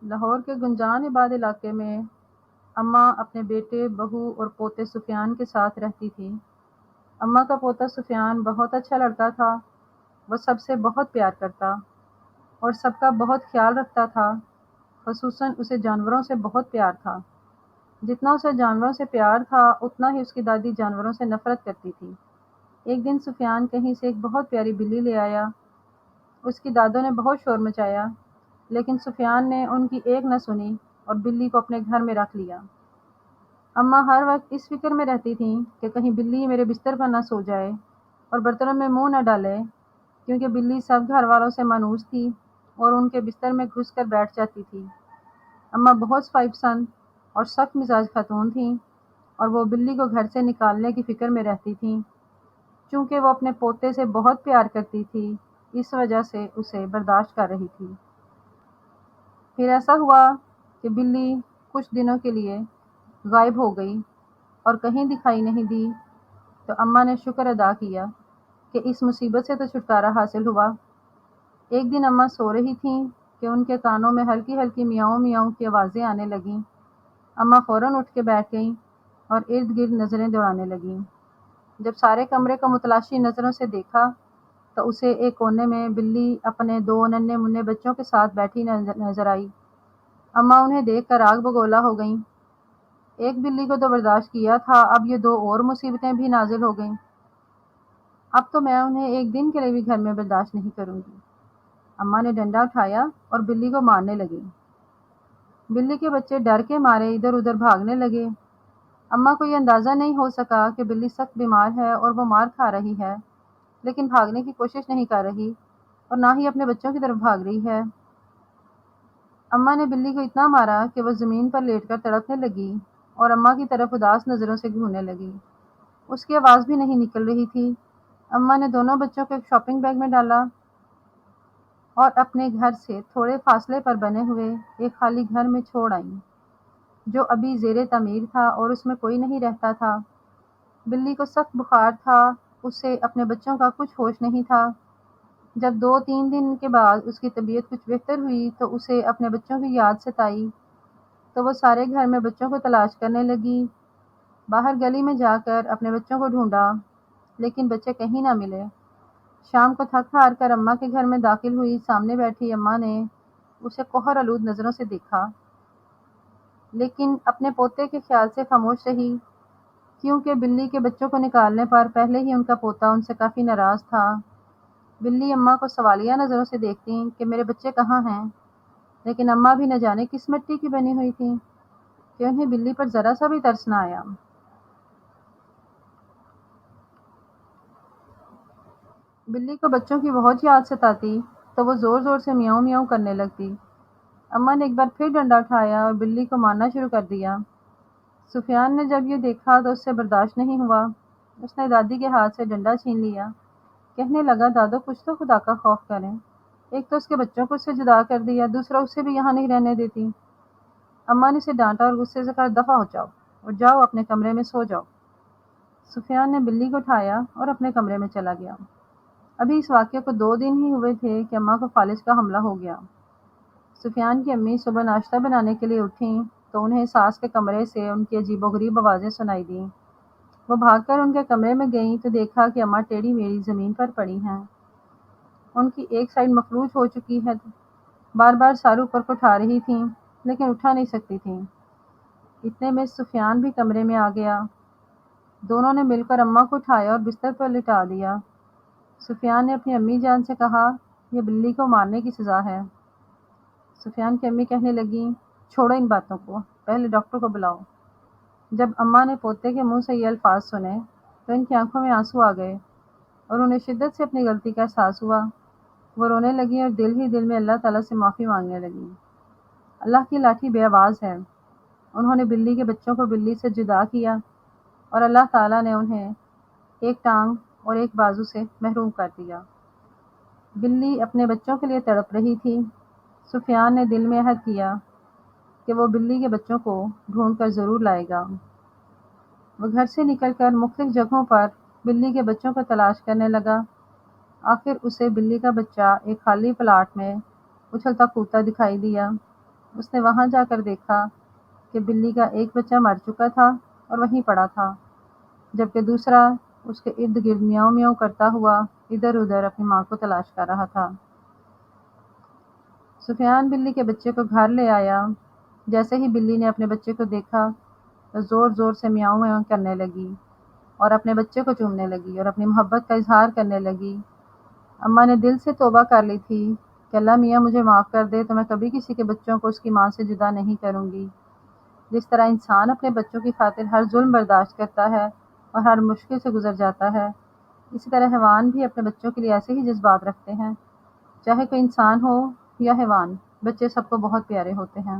لاہور کے گنجان آباد علاقے میں اماں اپنے بیٹے، بہو اور پوتے سفیان کے ساتھ رہتی تھی۔ اماں کا پوتا سفیان بہت اچھا لڑکا تھا۔ وہ سب سے بہت پیار کرتا اور سب کا بہت خیال رکھتا تھا، خصوصاً اسے جانوروں سے بہت پیار تھا۔ جتنا اسے جانوروں سے پیار تھا اتنا ہی اس کی دادی جانوروں سے نفرت کرتی تھی۔ ایک دن سفیان کہیں سے ایک بہت پیاری بلی لے آیا۔ اس کی دادوں نے بہت شور مچایا، لیکن سفیان نے ان کی ایک نہ سنی اور بلی کو اپنے گھر میں رکھ لیا۔ اماں ہر وقت اس فکر میں رہتی تھیں کہ کہیں بلی میرے بستر پر نہ سو جائے اور برتنوں میں منہ نہ ڈالے، کیونکہ بلی سب گھر والوں سے مانوس تھی اور ان کے بستر میں گھس کر بیٹھ جاتی تھی۔ اماں بہت صفائی پسند اور سخت مزاج خاتون تھیں، اور وہ بلی کو گھر سے نکالنے کی فکر میں رہتی تھیں۔ چونکہ وہ اپنے پوتے سے بہت پیار کرتی تھی، اس وجہ سے اسے برداشت کر رہی تھی۔ پھر ایسا ہوا کہ بلی کچھ دنوں کے لیے غائب ہو گئی اور کہیں دکھائی نہیں دی، تو اماں نے شکر ادا کیا کہ اس مصیبت سے تو چھٹکارا حاصل ہوا۔ ایک دن اماں سو رہی تھیں کہ ان کے کانوں میں ہلکی ہلکی میاؤں میاؤں کی آوازیں آنے لگیں۔ اماں فوراً اٹھ کے بیٹھ گئیں اور ارد گرد نظریں دوڑانے لگیں۔ جب سارے کمرے کو متلاشی نظروں سے دیکھا تو اسے ایک کونے میں بلی اپنے 2 ننھے منھے بچوں کے ساتھ بیٹھی نظر آئی۔ اماں انہیں دیکھ کر آگ بگولا ہو گئیں۔ ایک بلی کو تو برداشت کیا تھا، اب یہ 2 اور مصیبتیں بھی نازل ہو گئیں۔ اب تو میں انہیں ایک دن کے لیے بھی گھر میں برداشت نہیں کروں گی۔ اماں نے ڈنڈا اٹھایا اور بلی کو مارنے لگی۔ بلی کے بچے ڈر کے مارے ادھر ادھر بھاگنے لگے۔ اماں کو یہ اندازہ نہیں ہو سکا کہ بلی سخت بیمار ہے اور وہ مار کھا رہی ہے، لیکن بھاگنے کی کوشش نہیں کر رہی اور نہ ہی اپنے بچوں کی طرف بھاگ رہی ہے۔ اماں نے بلی کو اتنا مارا کہ وہ زمین پر لیٹ کر تڑپنے لگی اور اماں کی طرف اداس نظروں سے گھورنے لگی۔ اس کی آواز بھی نہیں نکل رہی تھی۔ اماں نے دونوں بچوں کو ایک شاپنگ بیگ میں ڈالا اور اپنے گھر سے تھوڑے فاصلے پر بنے ہوئے ایک خالی گھر میں چھوڑ آئیں، جو ابھی زیر تعمیر تھا اور اس میں کوئی نہیں رہتا تھا۔ بلی کو سخت بخار تھا، اسے اپنے بچوں کا کچھ ہوش نہیں تھا۔ جب 2-3 دن کے بعد اس کی طبیعت کچھ بہتر ہوئی تو اسے اپنے بچوں کی یاد ستائی، تو وہ سارے گھر میں بچوں کو تلاش کرنے لگی۔ باہر گلی میں جا کر اپنے بچوں کو ڈھونڈا، لیکن بچے کہیں نہ ملے۔ شام کو تھک ہار کر اماں کے گھر میں داخل ہوئی۔ سامنے بیٹھی اماں نے اسے قہر آلود نظروں سے دیکھا، لیکن اپنے پوتے کے خیال سے خاموش رہی، کیونکہ بلی کے بچوں کو نکالنے پر پہلے ہی ان کا پوتا ان سے کافی ناراض تھا۔ بلی اماں کو سوالیہ نظروں سے دیکھتی کہ میرے بچے کہاں ہیں، لیکن اماں بھی نہ جانے کس مٹی کی بنی ہوئی تھیں کہ انہیں بلی پر ذرا سا بھی ترس نہ آیا۔ بلی کو بچوں کی بہت یاد ستاتی تو وہ زور زور سے میاؤں میاؤں کرنے لگتی۔ اماں نے ایک بار پھر ڈنڈا اٹھایا اور بلی کو مارنا شروع کر دیا۔ سفیان نے جب یہ دیکھا تو اس سے برداشت نہیں ہوا۔ اس نے دادی کے ہاتھ سے ڈنڈا چھین لیا، کہنے لگا دادو کچھ تو خدا کا خوف کریں، ایک تو اس کے بچوں کو اس سے جدا کر دیا، دوسرا اسے بھی یہاں نہیں رہنے دیتی۔ اماں نے اسے ڈانٹا اور غصے سے کہا دفع ہو جاؤ اور جاؤ اپنے کمرے میں سو جاؤ۔ سفیان نے بلی کو اٹھایا اور اپنے کمرے میں چلا گیا۔ ابھی اس واقعے کو 2 دن ہی ہوئے تھے کہ اماں کو فالج کا حملہ ہو گیا۔ سفیان کی امی صبح ناشتہ بنانے کے لیے اٹھیں تو انہیں ساس کے کمرے سے ان کی عجیب و غریب آوازیں سنائی دیں۔ وہ بھاگ کر ان کے کمرے میں گئیں تو دیکھا کہ اماں ٹیڑھی میڑھی زمین پر پڑی ہیں۔ ان کی ایک سائیڈ مفلوج ہو چکی ہے، بار بار سر اوپر کو اٹھا رہی تھیں لیکن اٹھا نہیں سکتی تھیں۔ اتنے میں سفیان بھی کمرے میں آ گیا۔ دونوں نے مل کر اماں کو اٹھایا اور بستر پر لٹا دیا۔ سفیان نے اپنی امی جان سے کہا یہ بلی کو مارنے کی سزا ہے۔ سفیان کی امی کہنے لگیں چھوڑو ان باتوں کو، پہلے ڈاکٹر کو بلاؤ۔ جب اماں نے پوتے کے منہ سے یہ الفاظ سنے تو ان کی آنکھوں میں آنسو آ گئے اور انہیں شدت سے اپنی غلطی کا احساس ہوا۔ وہ رونے لگیں اور دل ہی دل میں اللہ تعالیٰ سے معافی مانگنے لگیں۔ اللہ کی لاٹھی بے آواز ہے۔ انہوں نے بلی کے بچوں کو بلی سے جدا کیا اور اللہ تعالیٰ نے انہیں ایک ٹانگ اور ایک بازو سے محروم کر دیا۔ بلی اپنے بچوں کے لیے تڑپ رہی تھی۔ سفیان نے دل میں عہد کیا کہ وہ بلی کے بچوں کو ڈھونڈ کر ضرور لائے گا۔ وہ گھر سے نکل کر مختلف جگہوں پر بلی کے بچوں کو تلاش کرنے لگا۔ آخر اسے بلی کا بچہ ایک خالی پلاٹ میں اچھلتا کودتا دکھائی دیا۔ اس نے وہاں جا کر دیکھا کہ بلی کا ایک بچہ مر چکا تھا اور وہیں پڑا تھا، جبکہ دوسرا اس کے ارد گرد میاؤں میاؤں کرتا ہوا ادھر ادھر اپنی ماں کو تلاش کر رہا تھا۔ سفیان بلی کے بچے کو گھر لے آیا۔ جیسے ہی بلی نے اپنے بچے کو دیکھا تو زور زور سے میاؤں میاؤں کرنے لگی اور اپنے بچے کو چومنے لگی اور اپنی محبت کا اظہار کرنے لگی۔ اماں نے دل سے توبہ کر لی تھی کہ اللہ میاں مجھے معاف کر دے تو میں کبھی کسی کے بچوں کو اس کی ماں سے جدا نہیں کروں گی۔ جس طرح انسان اپنے بچوں کی خاطر ہر ظلم برداشت کرتا ہے اور ہر مشکل سے گزر جاتا ہے، اسی طرح حیوان بھی اپنے بچوں کے لیے ایسے ہی جذبات رکھتے ہیں۔ چاہے کوئی انسان ہو یا حیوان، بچے سب کو بہت پیارے ہوتے ہیں۔